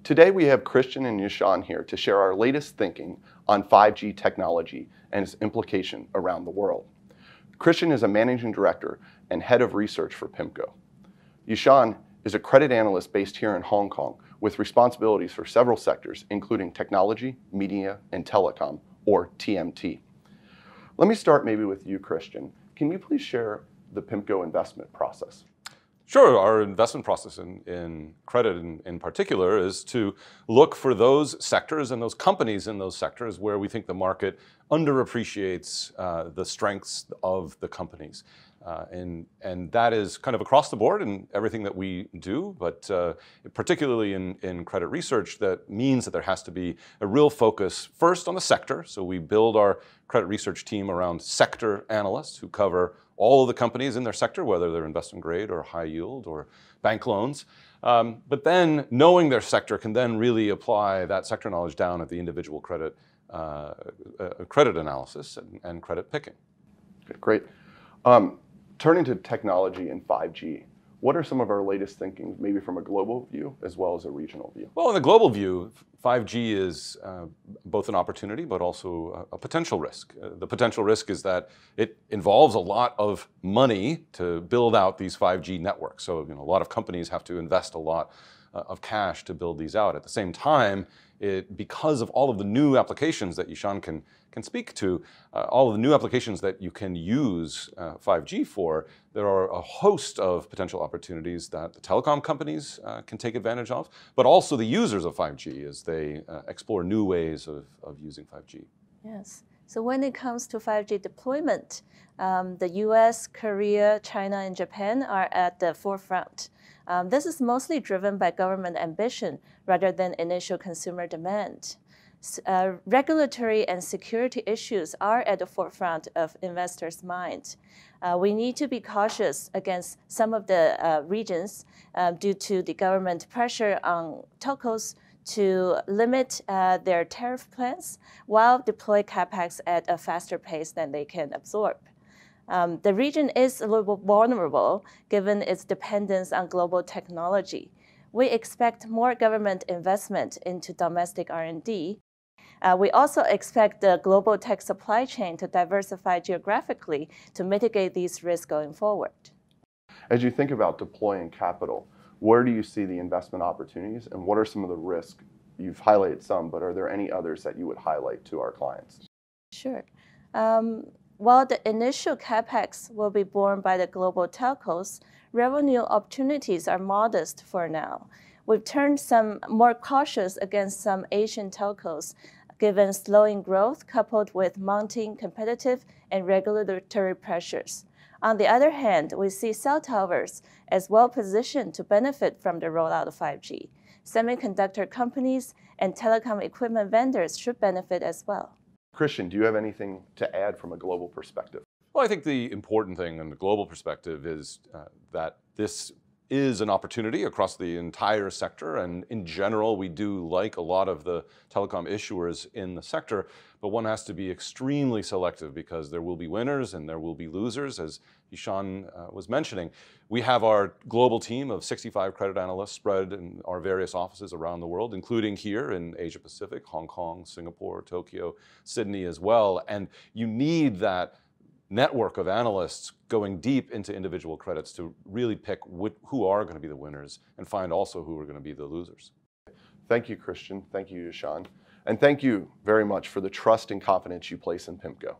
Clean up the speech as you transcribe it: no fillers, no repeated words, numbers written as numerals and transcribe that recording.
Today we have Christian and Yashan here to share our latest thinking on 5G technology and its implication around the world. Christian is a managing director and head of research for PIMCO. Yashan is a credit analyst based here in Hong Kong with responsibilities for several sectors, including technology, media, and telecom, or TMT. Let me start maybe with you, Christian. Can you please share the PIMCO investment process? Sure. Our investment process in credit in particular is to look for those sectors and those companies in those sectors where we think the market underappreciates the strengths of the companies. And that is kind of across the board in everything that we do, but particularly in credit research, that means that there has to be a real focus first on the sector. So we build our credit research team around sector analysts who cover all of the companies in their sector, whether they're investment grade or high yield or bank loans. But then knowing their sector can then really apply that sector knowledge down at the individual credit analysis and credit picking. Okay, great. Turning to technology and 5G, what are some of our latest thinking, maybe from a global view as well as a regional view? Well, in the global view, 5G is both an opportunity but also a potential risk. The potential risk is that it involves a lot of money to build out these 5G networks. So, a lot of companies have to invest a lot of cash to build these out. At the same time, because of all of the new applications that Yashan can speak to, all of the new applications that you can use 5G for, there are a host of potential opportunities that the telecom companies can take advantage of, but also the users of 5G as they explore new ways of using 5G. Yes. So when it comes to 5G deployment, the US, Korea, China, and Japan are at the forefront. This is mostly driven by government ambition rather than initial consumer demand. Regulatory and security issues are at the forefront of investors' minds. We need to be cautious against some of the regions due to the government pressure on telcos to limit their tariff plans while deploy capex at a faster pace than they can absorb. The region is a little vulnerable given its dependence on global technology. We expect more government investment into domestic R&D. We also expect the global tech supply chain to diversify geographically to mitigate these risks going forward. As you think about deploying capital, where do you see the investment opportunities and what are some of the risks? You've highlighted some, but are there any others that you would highlight to our clients? Sure. While the initial capex will be borne by the global telcos, revenue opportunities are modest for now. We've turned some more cautious against some Asian telcos, given slowing growth coupled with mounting competitive and regulatory pressures. On the other hand, we see cell towers as well positioned to benefit from the rollout of 5G. Semiconductor companies and telecom equipment vendors should benefit as well. Christian, do you have anything to add from a global perspective? Well, I think the important thing in the global perspective is that this is an opportunity across the entire sector. And in general, we do like a lot of the telecom issuers in the sector, but one has to be extremely selective because there will be winners and there will be losers, as Yashan was mentioning. We have our global team of 65 credit analysts spread in our various offices around the world, including here in Asia Pacific, Hong Kong, Singapore, Tokyo, Sydney as well. And you need that network of analysts going deep into individual credits to really pick who are going to be the winners and find also who are going to be the losers. Thank you, Christian. Thank you, Yashan. And thank you very much for the trust and confidence you place in PIMCO.